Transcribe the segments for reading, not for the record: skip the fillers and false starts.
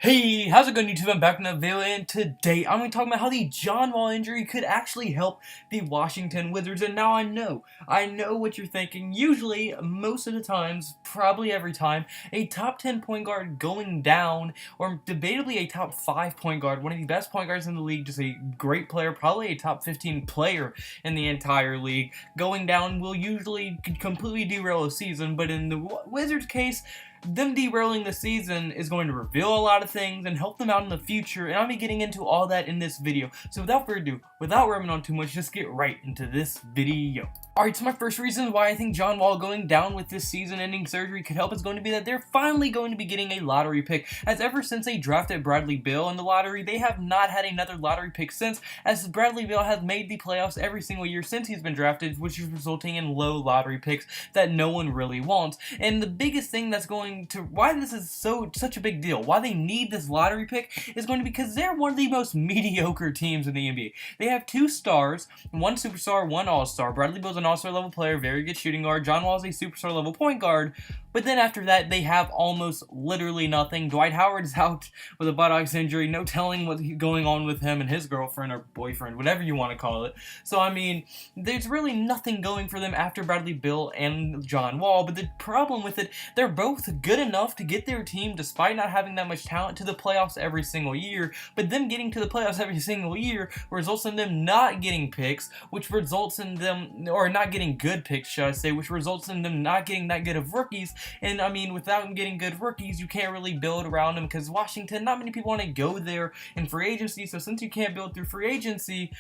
Hey, how's it going, YouTube? I'm back in the video, and today I'm going to talk about how the John Wall injury could actually help the Washington Wizards. And now I know what you're thinking. Usually, most of the times, probably every time, a top 10 point guard going down, or debatably a top 5 point guard, one of the best point guards in the league, just a great player, probably a top 15 player in the entire league, going down will usually completely derail a season. But in the Wizards case, them derailing the season is going to reveal a lot of things and help them out in the future, and I'll be getting into all that in this video. So without further ado, without rambling on too much, just get right into this video. Alright, so my first reason why I think John Wall going down with this season-ending surgery could help is going to be that they're finally going to be getting a lottery pick, as ever since they drafted Bradley Beal in the lottery, they have not had another lottery pick since, as Bradley Beal has made the playoffs every single year since he's been drafted, which is resulting in low lottery picks that no one really wants. And the biggest thing that's going to why this is such a big deal, why they need this lottery pick, is going to be because they're one of the most mediocre teams in the NBA. They have 2 stars, 1 superstar, 1 all-star. Bradley Beal's an all-star level player, very good shooting guard. John Wall is a superstar level point guard. But then after that, they have almost literally nothing. Dwight Howard is out with a buttocks injury. No telling what's going on with him and his girlfriend or boyfriend, whatever you want to call it. So, I mean, there's really nothing going for them after Bradley Beal and John Wall. But the problem with it, they're both good enough to get their team, despite not having that much talent, to the playoffs every single year. But them getting to the playoffs every single year results in them not getting picks, which results in them, or not getting good picks, should I say, which results in them not getting that good of rookies. And I mean, without getting good rookies, you can't really build around them, because Washington, not many people want to go there in free agency. So since you can't build through free agency,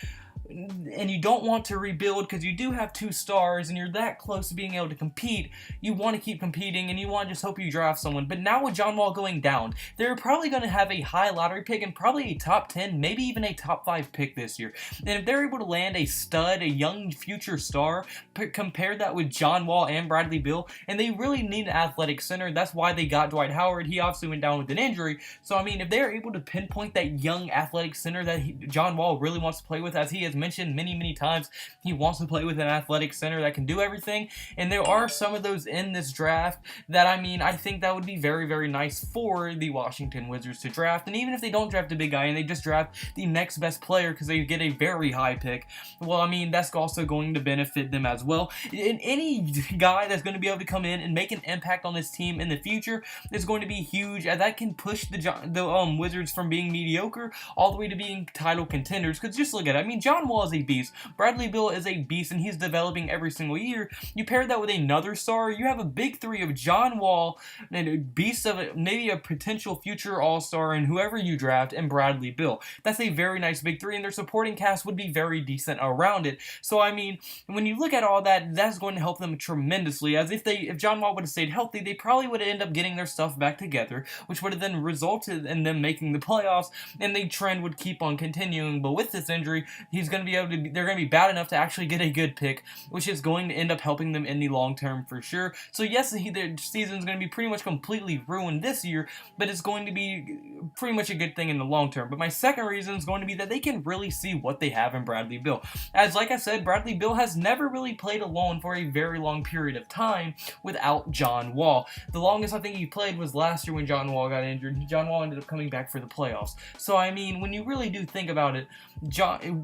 and you don't want to rebuild because you do have 2 stars and you're that close to being able to compete, you want to keep competing and you want to just hope you draft someone. But now with John Wall going down, they're probably going to have a high lottery pick and probably a top 10, maybe even a top 5 pick this year. And if they're able to land a stud, a young future star, compare that with John Wall and Bradley Beal, and they really need an athletic center. That's why they got Dwight Howard. He obviously went down with an injury. So I mean, if they're able to pinpoint that young athletic center that John Wall really wants to play with, as he has mentioned many times, he wants to play with an athletic center that can do everything, and there are some of those in this draft that, I mean, I think that would be very nice for the Washington Wizards to draft. And even if they don't draft a big guy and they just draft the next best player because they get a very high pick, well, I mean, that's also going to benefit them as well. And any guy that's going to be able to come in and make an impact on this team in the future is going to be huge, and that can push the Wizards from being mediocre all the way to being title contenders. Because just look at it, I mean, John Wall is a beast. Bradley Beal is a beast, and he's developing every single year. You pair that with another star, you have a big 3 of John Wall, and a beast of maybe a potential future all-star, and whoever you draft, and Bradley Beal. That's a very nice big 3, and their supporting cast would be very decent around it. So I mean, when you look at all that, that's going to help them tremendously, as if John Wall would have stayed healthy, they probably would have ended up getting their stuff back together, which would have then resulted in them making the playoffs, and the trend would keep on continuing. But with this injury, they're going to be bad enough to actually get a good pick, which is going to end up helping them in the long term for sure. So yes, their season is going to be pretty much completely ruined this year, but it's going to be pretty much a good thing in the long term. But my second reason is going to be that they can really see what they have in Bradley Beal. As like I said, Bradley Beal has never really played alone for a very long period of time without John Wall. The longest I think he played was last year when John Wall got injured. John Wall ended up coming back for the playoffs. So I mean, when you really do think about it,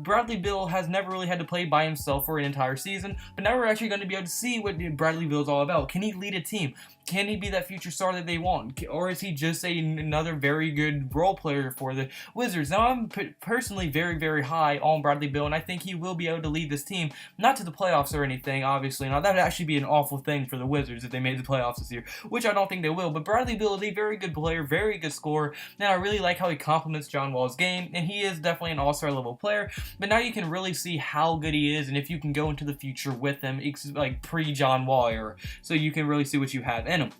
Bradley Beal has never really had to play by himself for an entire season, but now we're actually going to be able to see what Bradley Beal is all about. Can he lead a team? Can he be that future star that they want? Or is he just another very good role player for the Wizards? Now, I'm personally very high on Bradley Beal, and I think he will be able to lead this team, not to the playoffs or anything, obviously. Now, that would actually be an awful thing for the Wizards if they made the playoffs this year, which I don't think they will. But Bradley Beal is a very good player, very good scorer, and I really like how he complements John Wall's game, and he is definitely an all-star level player. But now you can really see how good he is, and if you can go into the future with him, like pre-John Wall era, so you can really see what you have in him.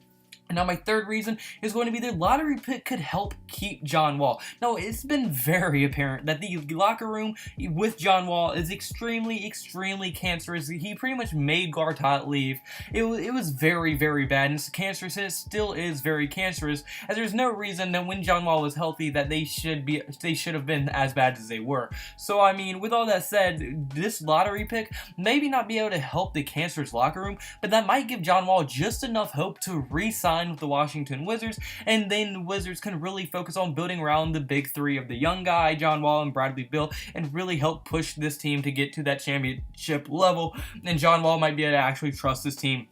And now my third reason is going to be the lottery pick could help keep John Wall. Now, it's been very apparent that the locker room with John Wall is extremely cancerous. He pretty much made Gortat leave. It was very bad, and it's cancerous, and it still is very cancerous, as there's no reason that when John Wall was healthy that they should have been as bad as they were. So, I mean, with all that said, this lottery pick maybe not be able to help the cancerous locker room, but that might give John Wall just enough hope to re-sign signed with the Washington Wizards, and then the Wizards can really focus on building around the big three of the young guy, John Wall and Bradley Beal, and really help push this team to get to that championship level. And John Wall might be able to actually trust this team,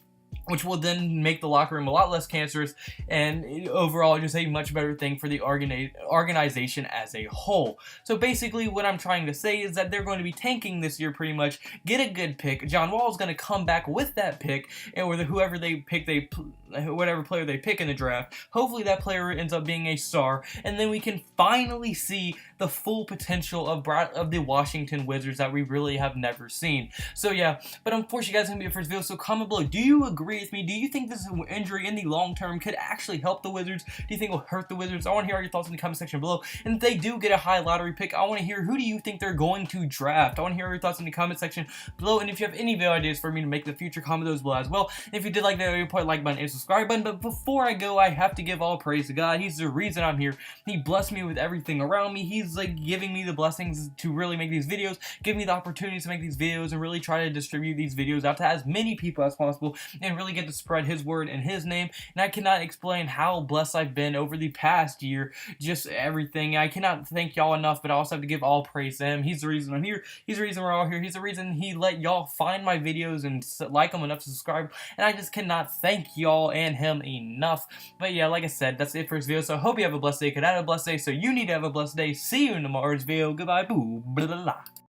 which will then make the locker room a lot less cancerous and overall just a much better thing for the organization as a whole. So basically what I'm trying to say is that they're going to be tanking this year pretty much, get a good pick. John Wall is going to come back with that pick, and whoever they pick, whatever player they pick in the draft, hopefully that player ends up being a star, and then we can finally see the full potential of the Washington Wizards that we really have never seen. So yeah, but unfortunately guys, it's going to be a first video, so comment below, do you agree with me? Do you think this injury in the long term could actually help the Wizards? Do you think it will hurt the Wizards? I want to hear all your thoughts in the comment section below. And if they do get a high lottery pick, I want to hear, who do you think they're going to draft? I want to hear your thoughts in the comment section below. And if you have any video ideas for me to make in the future, comment those below as well. And if you did like the video, put a like button and subscribe button. But before I go, I have to give all praise to God. He's the reason I'm here. He blessed me with everything around me. He's like giving me the blessings to really make these videos, give me the opportunities to make these videos, and really try to distribute these videos out to as many people as possible, and really get to spread his word and his name. And I cannot explain how blessed I've been over the past year, just everything. I cannot thank y'all enough, but I also have to give all praise to him. He's the reason I'm here. He's the reason we're all here. He's the reason he let y'all find my videos and like them enough to subscribe, and I just cannot thank y'all and him enough. But yeah, like I said, that's it for this video, so I hope you have a blessed day. Could I have a blessed day? So you need to have a blessed day. See you in tomorrow's video. Goodbye. Boo. Blah, blah, blah.